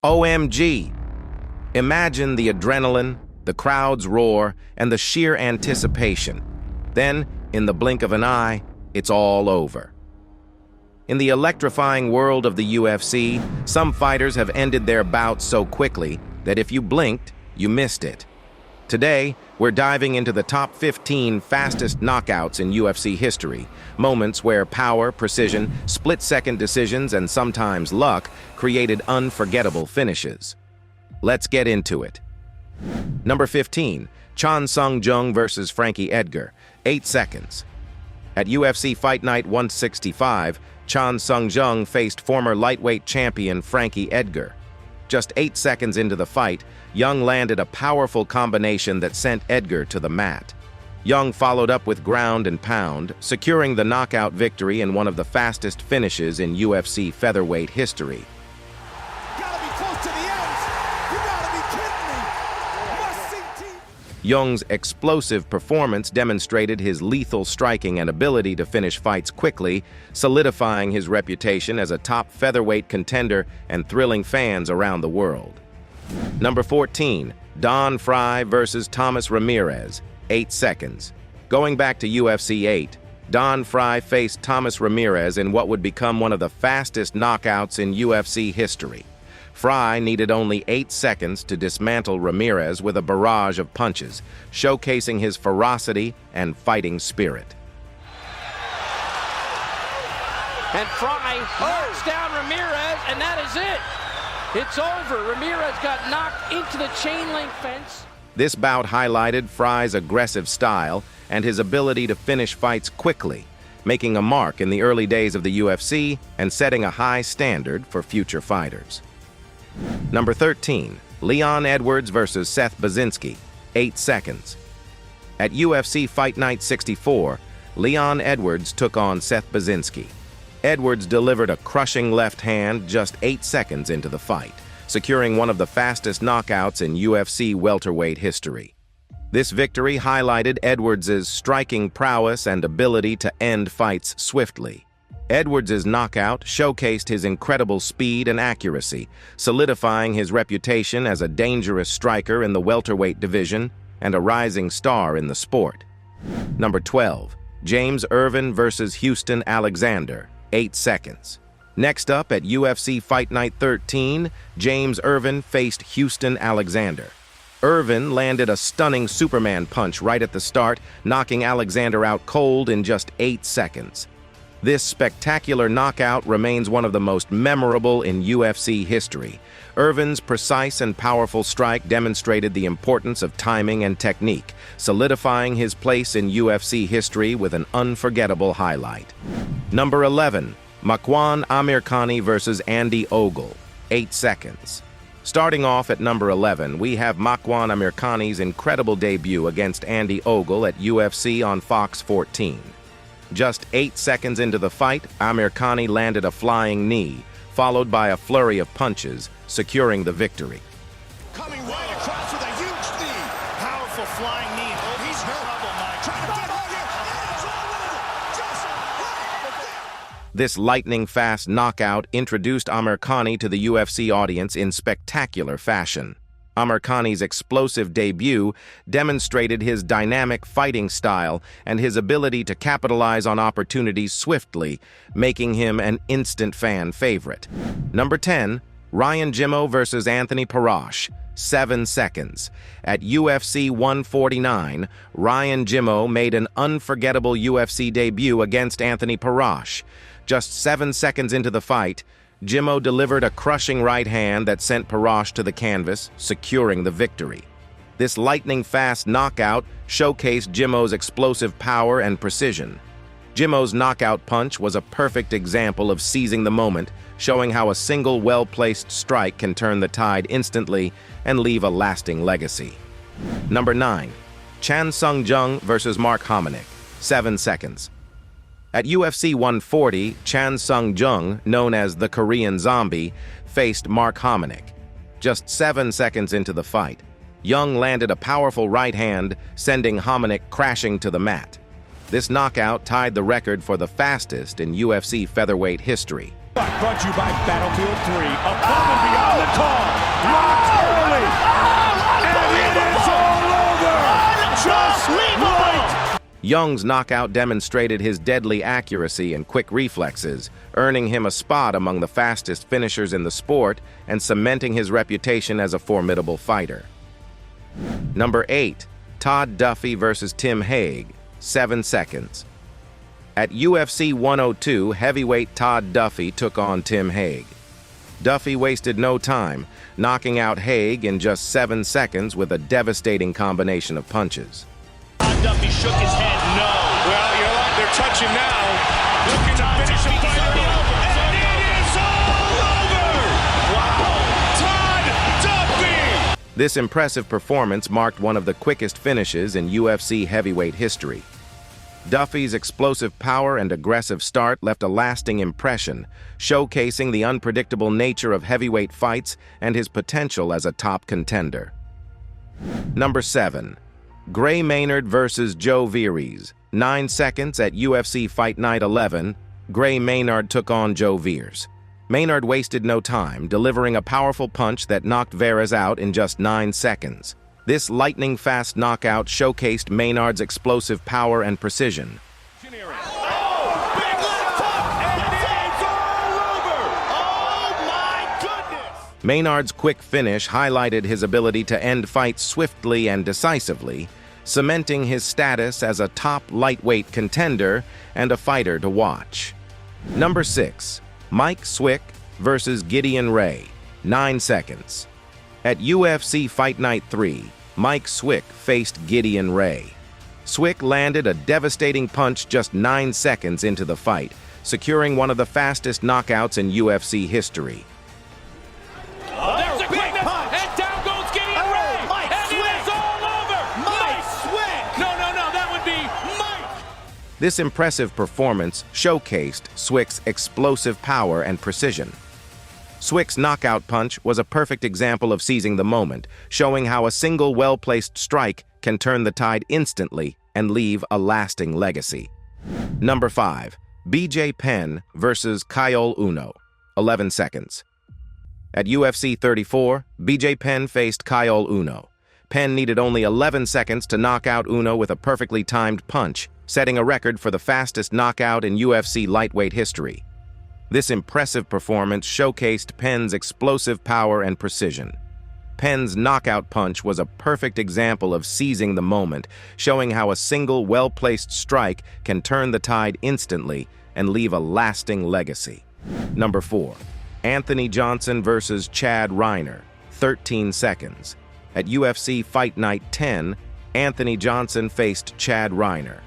OMG! Imagine the adrenaline, the crowd's roar, and the sheer anticipation. Then, in the blink of an eye, it's all over. In the electrifying world of the UFC, some fighters have ended their bouts so quickly that if you blinked, you missed it. Today, we're diving into the top 15 fastest knockouts in UFC history, moments where power, precision, split-second decisions, and sometimes luck created unforgettable finishes. Let's get into it. Number 15, Chan Sung Jung versus Frankie Edgar, 8 seconds. At UFC Fight Night 165, Chan Sung Jung faced former lightweight champion Frankie Edgar. Just 8 seconds into the fight, Jung landed a powerful combination that sent Edgar to the mat. Jung followed up with ground and pound, securing the knockout victory in one of the fastest finishes in UFC featherweight history. Jung's explosive performance demonstrated his lethal striking and ability to finish fights quickly, solidifying his reputation as a top featherweight contender and thrilling fans around the world. Number 14, Don Frye versus Thomas Ramirez, 8 seconds. Going back to UFC 8, Don Frye faced Thomas Ramirez in what would become one of the fastest knockouts in UFC history. Frye needed only 8 seconds to dismantle Ramirez with a barrage of punches, showcasing his ferocity and fighting spirit. And Frye knocks down Ramirez, and that is it. It's over. Ramirez got knocked into the chain link fence. This bout highlighted Frye's aggressive style and his ability to finish fights quickly, making a mark in the early days of the UFC and setting a high standard for future fighters. Number 13, Leon Edwards versus Seth Baczynski, 8 seconds. At UFC Fight Night 64, Leon Edwards took on Seth Baczynski. Edwards delivered a crushing left hand just 8 seconds into the fight, securing one of the fastest knockouts in UFC welterweight history. This victory highlighted Edwards' striking prowess and ability to end fights swiftly. Edwards' knockout showcased his incredible speed and accuracy, solidifying his reputation as a dangerous striker in the welterweight division and a rising star in the sport. Number 12, James Irvin versus Houston Alexander, 8 seconds. Next up at UFC Fight Night 13, James Irvin faced Houston Alexander. Irvin landed a stunning Superman punch right at the start, knocking Alexander out cold in just 8 seconds. This spectacular knockout remains one of the most memorable in UFC history. Irvin's precise and powerful strike demonstrated the importance of timing and technique, solidifying his place in UFC history with an unforgettable highlight. Number 11, Makwan Amirkhani versus Andy Ogle, 8 seconds. Starting off at number 11, we have Makwan Amirkhani's incredible debut against Andy Ogle at UFC on Fox 14. Just 8 seconds into the fight, Amirkhani landed a flying knee, followed by a flurry of punches, securing the victory. Coming right across with a huge knee. Powerful flying knee. Oh, he's in trouble, Mike. Trying to get over here. This lightning-fast knockout introduced Amirkhani to the UFC audience in spectacular fashion. Amirkhani's explosive debut demonstrated his dynamic fighting style and his ability to capitalize on opportunities swiftly, making him an instant fan favorite. Number 10, Ryan Jimmo versus Anthony Parash, 7 seconds. At UFC 149, Ryan Jimmo made an unforgettable UFC debut against Anthony Parash. Just 7 seconds into the fight, Jimmo delivered a crushing right hand that sent Parash to the canvas, securing the victory. This lightning-fast knockout showcased Jimmo's explosive power and precision. Jimmo's knockout punch was a perfect example of seizing the moment, showing how a single well-placed strike can turn the tide instantly and leave a lasting legacy. Number 9, Chan Sung Jung versus Mark Hominick, 7 seconds. At UFC 140, Chan Sung Jung, known as the Korean Zombie, faced Mark Hominick. Just 7 seconds into the fight, Jung landed a powerful right hand, sending Hominick crashing to the mat. This knockout tied the record for the fastest in UFC featherweight history. Brought to you by Battlefield 3. Above and beyond the call. Locked early. And it is all over. Just right. Young's knockout demonstrated his deadly accuracy and quick reflexes, earning him a spot among the fastest finishers in the sport and cementing his reputation as a formidable fighter. Number 8. Todd Duffy versus Tim Hague, 7 seconds. At UFC 102, heavyweight Todd Duffy took on Tim Hague. Duffy wasted no time, knocking out Hague in just 7 seconds with a devastating combination of punches. Todd Duffy shook his head no. Well, you're like they're touching now. Looking to finish the fight. And it is all over! Wow! Todd Duffy! This impressive performance marked one of the quickest finishes in UFC heavyweight history. Duffy's explosive power and aggressive start left a lasting impression, showcasing the unpredictable nature of heavyweight fights and his potential as a top contender. Number 7. Gray Maynard versus Joe Veers, 9 seconds at UFC Fight Night 11. Gray Maynard took on Joe Veers. Maynard wasted no time, delivering a powerful punch that knocked Veers out in just 9 seconds. This lightning-fast knockout showcased Maynard's explosive power and precision. Oh, big left hook, and it's all over! Oh, my goodness! Maynard's quick finish highlighted his ability to end fights swiftly and decisively, cementing his status as a top lightweight contender and a fighter to watch. Number 6. Mike Swick versus Gideon Ray, 9 seconds. At UFC Fight Night 3, Mike Swick faced Gideon Ray. Swick landed a devastating punch just 9 seconds into the fight, securing one of the fastest knockouts in UFC history. There's a quickness, and down goes Gideon Ray, Mike and Swick. it is all over. Mike Swick! No, that would be Mike. This impressive performance showcased Swick's explosive power and precision. Swick's knockout punch was a perfect example of seizing the moment, showing how a single well-placed strike can turn the tide instantly and leave a lasting legacy. Number 5. BJ Penn versus Kyle Uno, 11 seconds. At UFC 34, BJ Penn faced Kyle Uno. Penn needed only 11 seconds to knock out Uno with a perfectly timed punch, setting a record for the fastest knockout in UFC lightweight history. This impressive performance showcased Penn's explosive power and precision. Penn's knockout punch was a perfect example of seizing the moment, showing how a single well-placed strike can turn the tide instantly and leave a lasting legacy. Number 4. Anthony Johnson versus Chad Reiner, 13 seconds. At UFC Fight Night 10, Anthony Johnson faced Chad Reiner.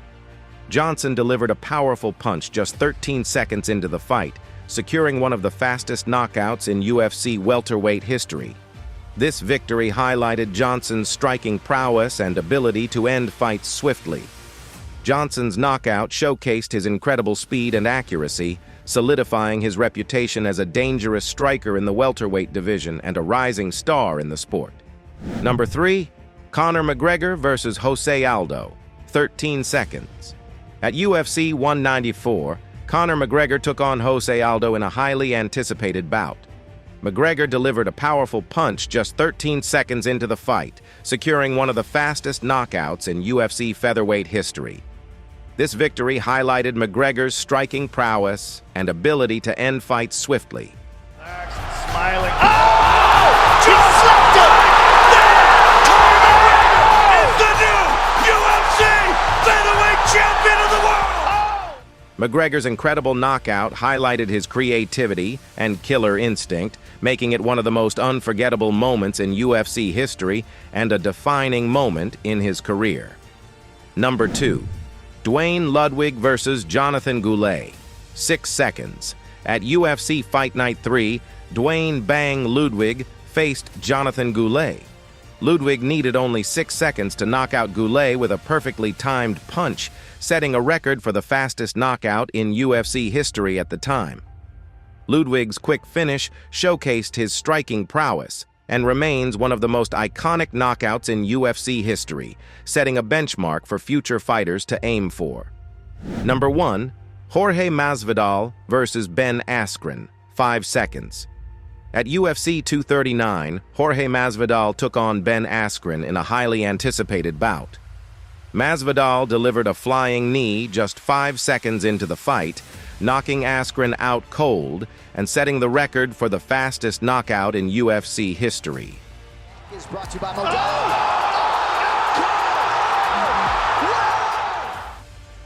Johnson delivered a powerful punch just 13 seconds into the fight, securing one of the fastest knockouts in UFC welterweight history. This victory highlighted Johnson's striking prowess and ability to end fights swiftly. Johnson's knockout showcased his incredible speed and accuracy, solidifying his reputation as a dangerous striker in the welterweight division and a rising star in the sport. Number 3. Conor McGregor versus Jose Aldo, 13 seconds. At UFC 194, Conor McGregor took on Jose Aldo in a highly anticipated bout. McGregor delivered a powerful punch just 13 seconds into the fight, securing one of the fastest knockouts in UFC featherweight history. This victory highlighted McGregor's striking prowess and ability to end fights swiftly. Smiling. Oh! Just slipped it! Conor McGregor is the new UFC featherweight champion of the world! McGregor's incredible knockout highlighted his creativity and killer instinct, making it one of the most unforgettable moments in UFC history and a defining moment in his career. Number 2. Duane Ludwig versus Jonathan Goulet, 6 seconds. At UFC Fight Night 3, Duane "Bang" Ludwig faced Jonathan Goulet. Ludwig needed only 6 seconds to knock out Goulet with a perfectly timed punch, setting a record for the fastest knockout in UFC history at the time. Ludwig's quick finish showcased his striking prowess and remains one of the most iconic knockouts in UFC history, setting a benchmark for future fighters to aim for. Number 1. Jorge Masvidal versus Ben Askren, 5 seconds. At UFC 239, Jorge Masvidal took on Ben Askren in a highly anticipated bout. Masvidal delivered a flying knee just 5 seconds into the fight, knocking Askren out cold and setting the record for the fastest knockout in UFC history. Is brought to you by Modelo.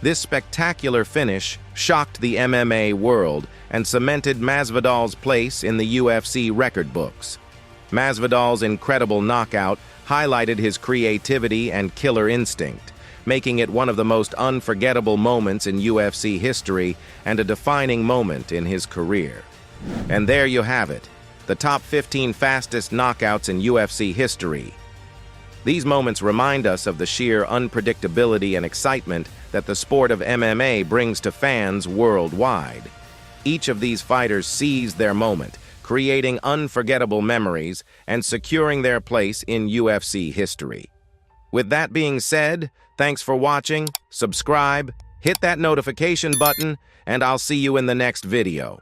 This spectacular finish shocked the MMA world and cemented Masvidal's place in the UFC record books. Masvidal's incredible knockout highlighted his creativity and killer instinct, making it one of the most unforgettable moments in UFC history and a defining moment in his career. And there you have it, the top 15 fastest knockouts in UFC history. These moments remind us of the sheer unpredictability and excitement that the sport of MMA brings to fans worldwide. Each of these fighters seized their moment, creating unforgettable memories and securing their place in UFC history. With that being said, thanks for watching, subscribe, hit that notification button, and I'll see you in the next video.